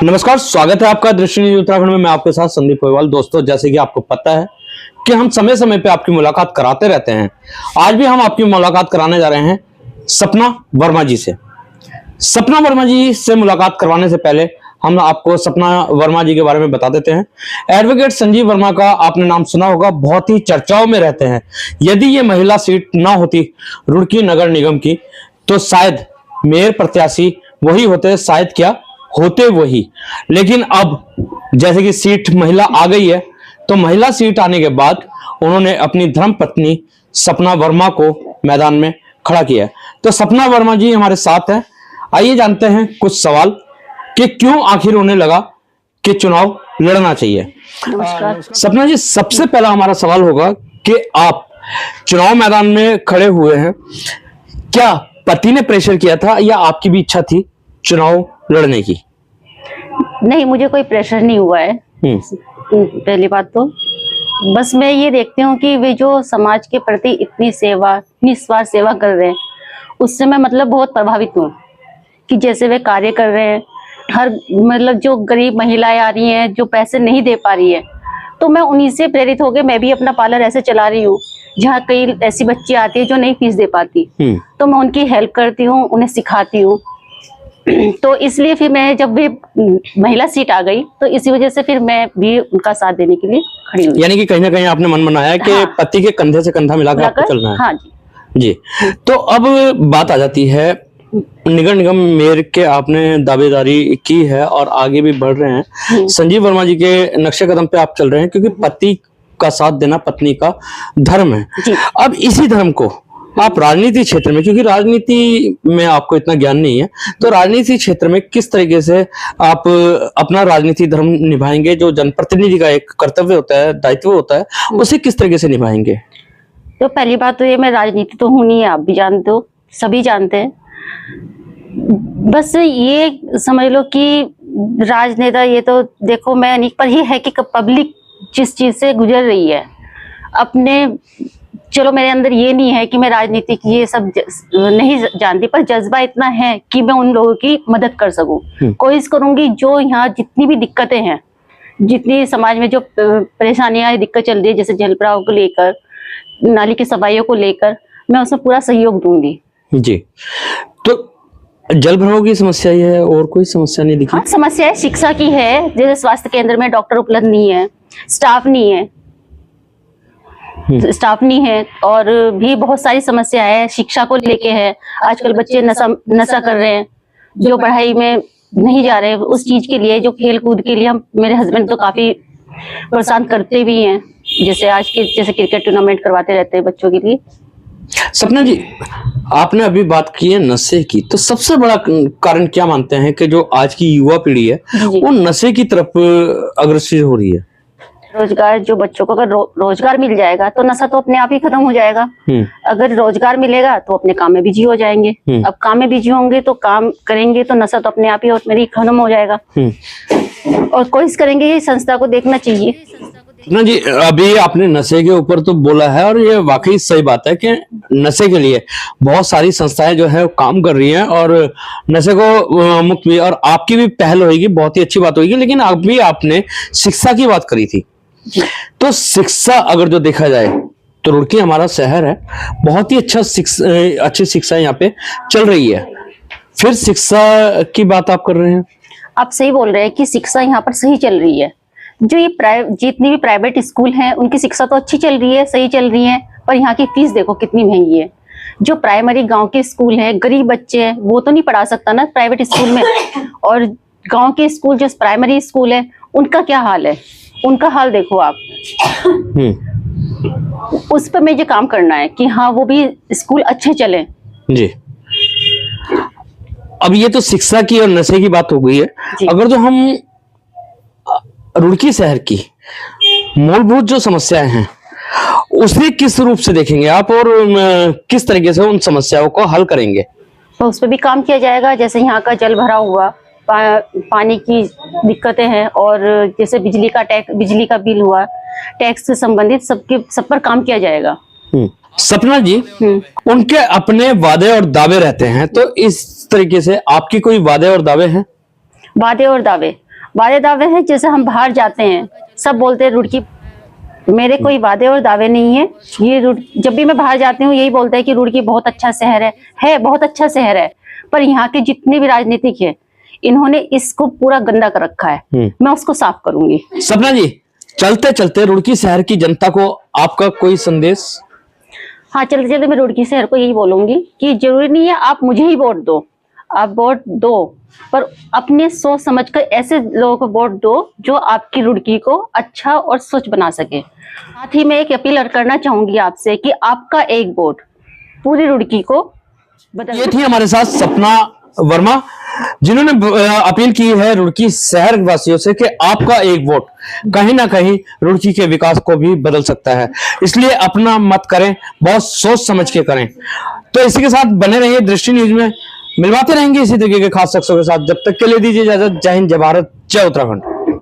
नमस्कार, स्वागत है आपका दृष्टि न्यूज उत्तराखंड में। मैं आपके साथ संदीप गोयवाल। दोस्तों, जैसे कि आपको पता है कि हम समय समय पे आपकी मुलाकात कराते रहते हैं। आज भी हम आपकी मुलाकात कराने जा रहे हैं सपना वर्मा जी से। सपना वर्मा जी से मुलाकात करवाने से पहले हम आपको सपना वर्मा जी के बारे में बता देते हैं। एडवोकेट संजीव वर्मा का आपने नाम सुना होगा, बहुत ही चर्चाओं में रहते हैं। यदि ये महिला सीट ना होती रुड़की नगर निगम की तो शायद मेयर प्रत्याशी वही होते, शायद क्या होते वही। लेकिन अब जैसे कि सीट महिला आ गई है, तो महिला सीट आने के बाद उन्होंने अपनी धर्म पत्नी सपना वर्मा को मैदान में खड़ा किया है। तो सपना वर्मा जी हमारे साथ हैं। आइए जानते हैं कुछ सवाल कि क्यों आखिर उन्हें लगा कि चुनाव लड़ना चाहिए। सपना जी, सबसे पहला हमारा सवाल होगा कि आप चुनाव मैदान में खड़े हुए हैं, क्या पति ने प्रेशर किया था या आपकी भी इच्छा थी चुनाव लड़ने की? नहीं, मुझे कोई प्रेशर नहीं हुआ है। पहली बात तो बस मैं ये देखती हूँ कि वे जो समाज के प्रति इतनी निस्वार्थ सेवा कर रहे हैं, उससे मैं बहुत प्रभावित हूँ कि जैसे वे कार्य कर रहे हैं। हर जो गरीब महिलाएं आ रही हैं, जो पैसे नहीं दे पा रही है, तो मैं उन्हीं से प्रेरित होकर मैं भी अपना पार्लर ऐसे चला रही हूँ। जहाँ कई ऐसी बच्ची आती है जो नहीं फीस दे पाती, तो मैं उनकी हेल्प करती हूँ, उन्हें सिखाती हूँ। तो इसलिए फिर मैं जब भी महिला सीट आ गई तो इसी वजह से फिर मैं भी उनका साथ देने के लिए खड़ी हुई। यानी कि कहीं ना कहीं आपने मन बनाया कि हाँ, पति के कंधे से कंधा मिलाकर आपको चलना है। हाँ जी। जी, तो अब बात आ जाती है नगर निगम मेयर के आपने दावेदारी की है और आगे भी बढ़ रहे हैं। संजीव वर्मा जी के नक्शे कदम पे आप चल रहे हैं, क्योंकि पति का साथ देना पत्नी का धर्म है। अब इसी धर्म को आप राजनीति क्षेत्र में, क्योंकि राजनीति में आपको इतना ज्ञान नहीं है, तो राजनीति क्षेत्र में किस तरीके से आप अपना राजनीति धर्म निभाएंगे? जो जनप्रतिनिधि का एक कर्तव्य होता है, दायित्व होता है, उसे किस तरीके से निभाएंगे? तो पहली बात तो ये, मैं राजनीति तो हूँ नहीं, आप भी जानते हो, सभी जानते हैं। बस ये समझ लो कि राजनेता, ये तो देखो मैं नहीं, पर ये है कि पब्लिक जिस चीज से गुजर रही है अपने, चलो मेरे अंदर ये नहीं है कि मैं राजनीति की ये सब नहीं जानती, पर जज्बा इतना है कि मैं उन लोगों की मदद कर सकूं। कोशिश करूंगी जो यहाँ जितनी भी दिक्कतें हैं, जितनी समाज में जो परेशानियां दिक्कत चल रही है, जैसे जल भराव को लेकर, नाली की सफाइयों को लेकर, मैं उसमें पूरा सहयोग दूंगी। जी, तो जल भराव की समस्या ही है और कोई समस्या नहीं दिखी? हाँ, समस्या है, शिक्षा की है। जैसे स्वास्थ्य केंद्र में डॉक्टर उपलब्ध नहीं है, स्टाफ नहीं है, और भी बहुत सारी समस्या है। शिक्षा को लेके है, आजकल बच्चे नशा कर रहे हैं, जो पढ़ाई में नहीं जा रहे हैं, उस चीज के लिए, जो खेल कूद के लिए हम, मेरे हस्बैंड तो काफी प्रोत्साहन करते भी हैं। जैसे क्रिकेट टूर्नामेंट करवाते रहते हैं बच्चों के लिए। सपना जी, आपने अभी बात की है नशे की, तो सबसे बड़ा कारण क्या मानते हैं कि जो आज की युवा पीढ़ी है वो नशे की तरफ अग्रसर हो रही है? रोजगार, जो बच्चों को अगर रोजगार मिल जाएगा तो नशा तो अपने आप ही खत्म हो जाएगा। अगर रोजगार मिलेगा तो अपने काम में बिजी हो जाएंगे। अब काम में बिजी होंगे तो काम करेंगे तो नशा तो अपने आप ही मेरी खत्म हो जाएगा। और कोशिश करेंगे, ये संस्था को देखना चाहिए ना जी। अभी आपने नशे के ऊपर तो बोला है और ये वाकई सही बात है कि नशे के लिए बहुत सारी संस्थाएं जो है काम कर रही हैं और नशे को मुक्त भी, और आपकी भी पहल होगी, बहुत ही अच्छी बात होगी। लेकिन अभी आपने शिक्षा की बात करी थी, तो शिक्षा अगर जो देखा जाए तो रुड़की हमारा शहर है, बहुत ही अच्छी शिक्षा यहाँ पे चल रही है। फिर शिक्षा की बात आप कर रहे हैं? आप सही बोल रहे हैं कि शिक्षा यहाँ पर सही चल रही है। जो ये जितनी भी प्राइवेट स्कूल हैं, उनकी शिक्षा तो अच्छी चल रही है, सही चल रही है, पर यहाँ की फीस देखो कितनी महंगी है। जो प्राइमरी गांव के स्कूल हैं, गरीब बच्चे हैं, वो तो नहीं पढ़ा सकता ना प्राइवेट स्कूल में। और गांव के स्कूल, जो प्राइमरी स्कूल है, उनका क्या हाल है? उनका हाल देखो आप। उस पर मुझे काम करना है कि हाँ, वो भी स्कूल अच्छे चले जी। अब ये तो शिक्षा की और नशे की बात हो गई है। अगर जो हम रुड़की शहर की मूलभूत जो समस्याएं हैं उसे किस रूप से देखेंगे आप, और किस तरीके से उन समस्याओं को हल करेंगे? तो उस पर भी काम किया जाएगा। जैसे यहाँ का जल भराव हुआ, पानी की दिक्कतें हैं, और जैसे बिजली का बिल हुआ, टैक्स से संबंधित सब पर काम किया जाएगा। सपना जी, उनके अपने वादे और दावे रहते हैं, तो इस तरीके से आपकी कोई वादे और दावे हैं? वादे और दावे, वादे दावे हैं, जैसे हम बाहर जाते हैं सब बोलते हैं रुड़की, मेरे कोई वादे और दावे नहीं है। ये जब भी मैं बाहर जाती हूँ यही बोलते हैं कि रुड़की बहुत अच्छा शहर है बहुत अच्छा शहर है, पर यहाँ के जितने भी राजनीतिक है इन्होंने इसको पूरा गंदा कर रखा है। मैं उसको साफ करूंगी। सपना जी, चलते चलते रुड़की शहर की जनता को आपका कोई संदेश? हाँ, चलते चलते मैं रुड़की शहर को यही बोलूंगी कि जरूरी नहीं है आप मुझे ही वोट दो, आप वोट दो पर अपने सोच समझ कर ऐसे लोगों को वोट दो जो आपकी रुड़की को अच्छा और स्वच्छ बना सके। साथ ही मैं एक अपील करना चाहूंगी आपसे कि आपका एक वोट पूरी रुड़की को बदल। ये थी हमारे साथ सपना वर्मा, जिन्होंने अपील की है रुड़की शहर वासियों से कि आपका एक वोट कहीं ना कहीं रुड़की के विकास को भी बदल सकता है, इसलिए अपना मत करें, बहुत सोच समझ के करें। तो इसी के साथ बने रहिए दृष्टि न्यूज में, मिलवाते रहेंगे इसी तरीके के खास शख्सों के साथ। जब तक के लिए दीजिए इजाजत। जय हिंद, जय भारत, जय उत्तराखंड।